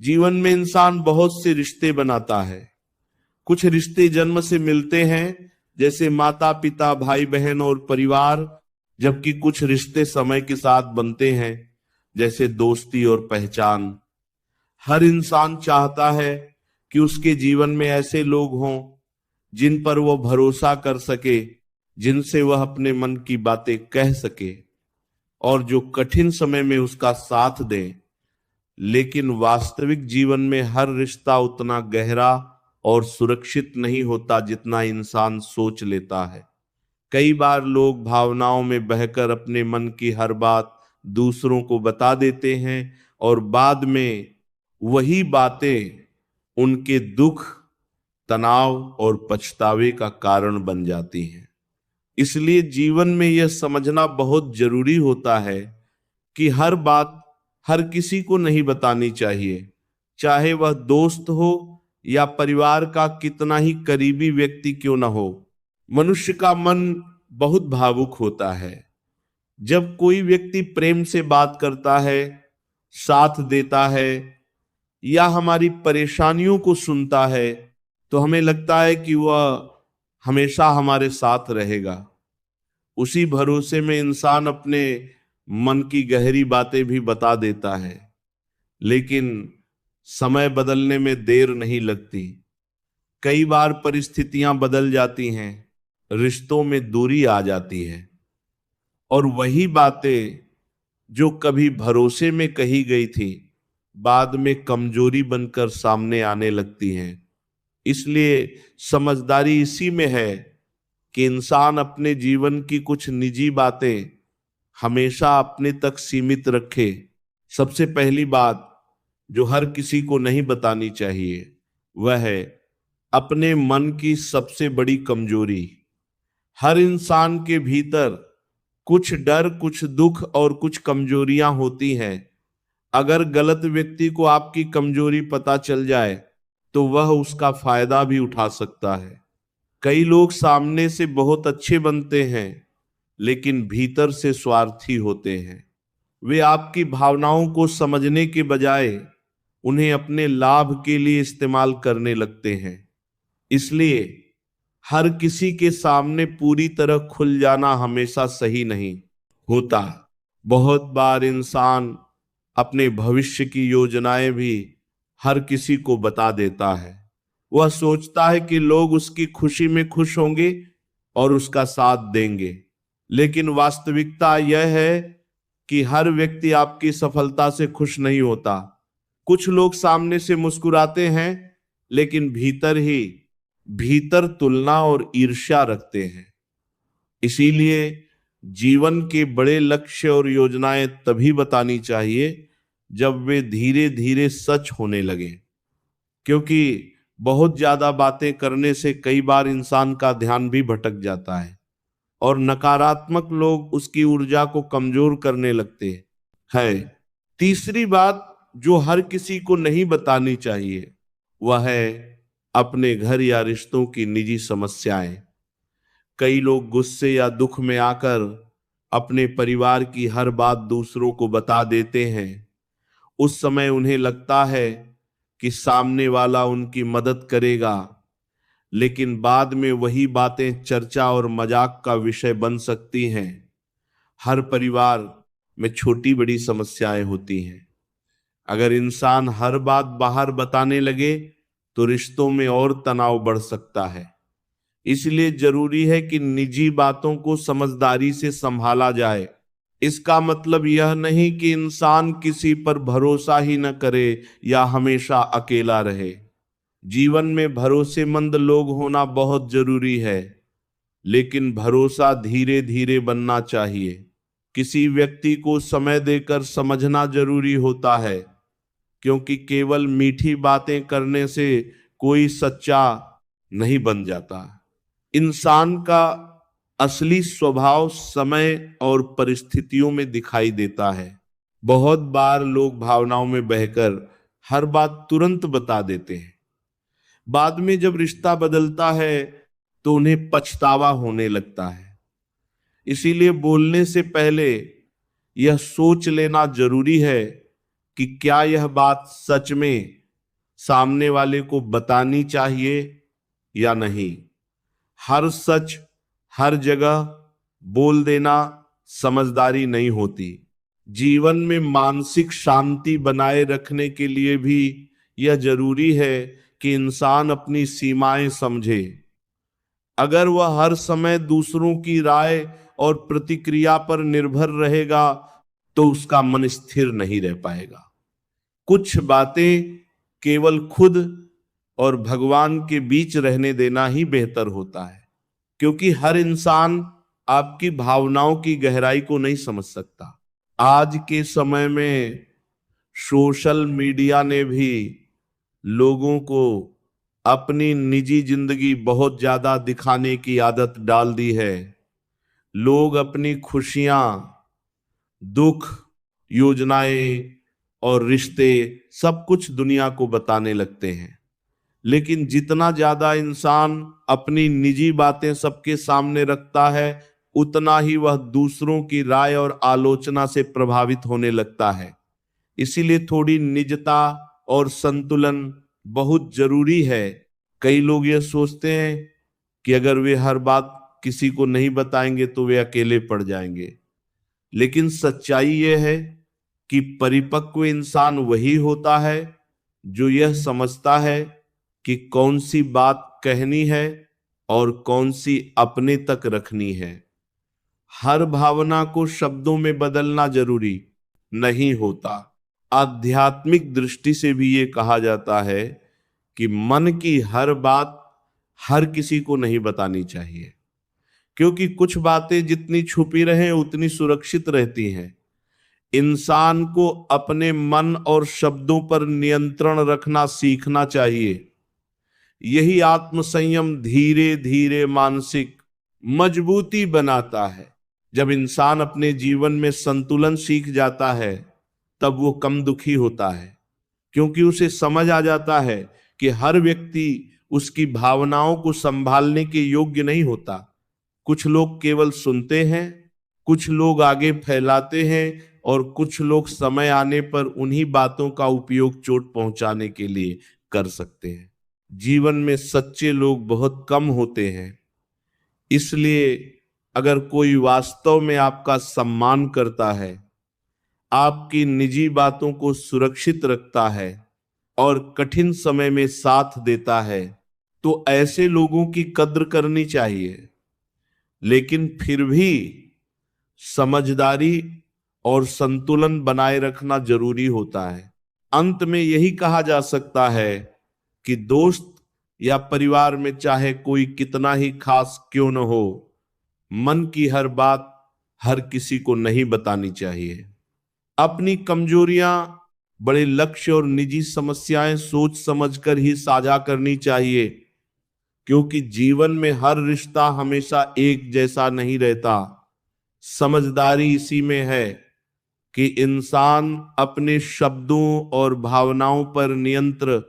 जीवन में इंसान बहुत से रिश्ते बनाता है। कुछ रिश्ते जन्म से मिलते हैं, जैसे माता पिता, भाई बहन और परिवार, जबकि कुछ रिश्ते समय के साथ बनते हैं, जैसे दोस्ती और पहचान। हर इंसान चाहता है कि उसके जीवन में ऐसे लोग हों जिन पर वह भरोसा कर सके, जिनसे वह अपने मन की बातें कह सके और जो कठिन समय में उसका साथ दें। लेकिन वास्तविक जीवन में हर रिश्ता उतना गहरा और सुरक्षित नहीं होता जितना इंसान सोच लेता है। कई बार लोग भावनाओं में बहकर अपने मन की हर बात दूसरों को बता देते हैं और बाद में वही बातें उनके दुख, तनाव और पछतावे का कारण बन जाती हैं। इसलिए जीवन में यह समझना बहुत जरूरी होता है कि हर बात हर किसी को नहीं बतानी चाहिए, चाहे वह दोस्त हो या परिवार का कितना ही करीबी व्यक्ति क्यों न हो। मनुष्य का मन बहुत भावुक होता है। जब कोई व्यक्ति प्रेम से बात करता है, साथ देता है या हमारी परेशानियों को सुनता है, तो हमें लगता है कि वह हमेशा हमारे साथ रहेगा। उसी भरोसे में इंसान अपने मन की गहरी बातें भी बता देता है, लेकिन समय बदलने में देर नहीं लगती। कई बार परिस्थितियां बदल जाती हैं, रिश्तों में दूरी आ जाती है और वही बातें जो कभी भरोसे में कही गई थी, बाद में कमजोरी बनकर सामने आने लगती हैं। इसलिए समझदारी इसी में है कि इंसान अपने जीवन की कुछ निजी बातें हमेशा अपने तक सीमित रखे। सबसे पहली बात जो हर किसी को नहीं बतानी चाहिए, वह है अपने मन की सबसे बड़ी कमजोरी। हर इंसान के भीतर कुछ डर, कुछ दुख और कुछ कमजोरियां होती हैं। अगर गलत व्यक्ति को आपकी कमजोरी पता चल जाए तो वह उसका फायदा भी उठा सकता है। कई लोग सामने से बहुत अच्छे बनते हैं, लेकिन भीतर से स्वार्थी होते हैं। वे आपकी भावनाओं को समझने के बजाय उन्हें अपने लाभ के लिए इस्तेमाल करने लगते हैं। इसलिए हर किसी के सामने पूरी तरह खुल जाना हमेशा सही नहीं होता। बहुत बार इंसान अपने भविष्य की योजनाएं भी हर किसी को बता देता है। वह सोचता है कि लोग उसकी खुशी में खुश होंगे और उसका साथ देंगे, लेकिन वास्तविकता यह है कि हर व्यक्ति आपकी सफलता से खुश नहीं होता। कुछ लोग सामने से मुस्कुराते हैं, लेकिन भीतर तुलना और ईर्ष्या रखते हैं। इसीलिए जीवन के बड़े लक्ष्य और योजनाएं तभी बतानी चाहिए जब वे धीरे धीरे सच होने लगे, क्योंकि बहुत ज्यादा बातें करने से कई बार इंसान का ध्यान भी भटक जाता है और नकारात्मक लोग उसकी ऊर्जा को कमजोर करने लगते हैं। तीसरी बात जो हर किसी को नहीं बतानी चाहिए, वह है अपने घर या रिश्तों की निजी समस्याएं। कई लोग गुस्से या दुख में आकर अपने परिवार की हर बात दूसरों को बता देते हैं। उस समय उन्हें लगता है कि सामने वाला उनकी मदद करेगा, लेकिन बाद में वही बातें चर्चा और मजाक का विषय बन सकती हैं। हर परिवार में छोटी बड़ी समस्याएं होती हैं। अगर इंसान हर बात बाहर बताने लगे तो रिश्तों में और तनाव बढ़ सकता है। इसलिए जरूरी है कि निजी बातों को समझदारी से संभाला जाए। इसका मतलब यह नहीं कि इंसान किसी पर भरोसा ही न करे या हमेशा अकेला रहे। जीवन में भरोसेमंद लोग होना बहुत जरूरी है, लेकिन भरोसा धीरे धीरे बनना चाहिए। किसी व्यक्ति को समय देकर समझना जरूरी होता है, क्योंकि केवल मीठी बातें करने से कोई सच्चा नहीं बन जाता। इंसान का असली स्वभाव समय और परिस्थितियों में दिखाई देता है। बहुत बार लोग भावनाओं में बहकर हर बात तुरंत बता देते हैं। बाद में जब रिश्ता बदलता है तो उन्हें पछतावा होने लगता है। इसीलिए बोलने से पहले यह सोच लेना जरूरी है कि क्या यह बात सच में सामने वाले को बतानी चाहिए या नहीं। हर सच हर जगह बोल देना समझदारी नहीं होती। जीवन में मानसिक शांति बनाए रखने के लिए भी यह जरूरी है कि इंसान अपनी सीमाएं समझे। अगर वह हर समय दूसरों की राय और प्रतिक्रिया पर निर्भर रहेगा तो उसका मन स्थिर नहीं रह पाएगा। कुछ बातें केवल खुद और भगवान के बीच रहने देना ही बेहतर होता है, क्योंकि हर इंसान आपकी भावनाओं की गहराई को नहीं समझ सकता। आज के समय में सोशल मीडिया ने भी लोगों को अपनी निजी जिंदगी बहुत ज्यादा दिखाने की आदत डाल दी है। लोग अपनी खुशियां, दुख, योजनाएं और रिश्ते सब कुछ दुनिया को बताने लगते हैं। लेकिन जितना ज्यादा इंसान अपनी निजी बातें सबके सामने रखता है, उतना ही वह दूसरों की राय और आलोचना से प्रभावित होने लगता है। इसीलिए थोड़ी निजता और संतुलन बहुत जरूरी है। कई लोग ये सोचते हैं कि अगर वे हर बात किसी को नहीं बताएंगे तो वे अकेले पड़ जाएंगे। लेकिन सच्चाई यह है कि परिपक्व इंसान वही होता है जो यह समझता है कि कौन सी बात कहनी है और कौन सी अपने तक रखनी है। हर भावना को शब्दों में बदलना जरूरी नहीं होता। आध्यात्मिक दृष्टि से भी ये कहा जाता है कि मन की हर बात हर किसी को नहीं बतानी चाहिए, क्योंकि कुछ बातें जितनी छुपी रहें उतनी सुरक्षित रहती हैं। इंसान को अपने मन और शब्दों पर नियंत्रण रखना सीखना चाहिए। यही आत्मसंयम धीरे धीरे मानसिक मजबूती बनाता है। जब इंसान अपने जीवन में संतुलन सीख जाता है तब वो कम दुखी होता है, क्योंकि उसे समझ आ जाता है कि हर व्यक्ति उसकी भावनाओं को संभालने के योग्य नहीं होता। कुछ लोग केवल सुनते हैं, कुछ लोग आगे फैलाते हैं और कुछ लोग समय आने पर उन्हीं बातों का उपयोग चोट पहुंचाने के लिए कर सकते हैं। जीवन में सच्चे लोग बहुत कम होते हैं। इसलिए अगर कोई वास्तव में आपका सम्मान करता है, आपकी निजी बातों को सुरक्षित रखता है और कठिन समय में साथ देता है, तो ऐसे लोगों की कद्र करनी चाहिए। लेकिन फिर भी समझदारी और संतुलन बनाए रखना जरूरी होता है। अंत में यही कहा जा सकता है कि दोस्त या परिवार में चाहे कोई कितना ही खास क्यों न हो, मन की हर बात हर किसी को नहीं बतानी चाहिए। अपनी कमजोरियां, बड़े लक्ष्य और निजी समस्याएं सोच समझकर ही साझा करनी चाहिए, क्योंकि जीवन में हर रिश्ता हमेशा एक जैसा नहीं रहता। समझदारी इसी में है कि इंसान अपने शब्दों और भावनाओं पर नियंत्रण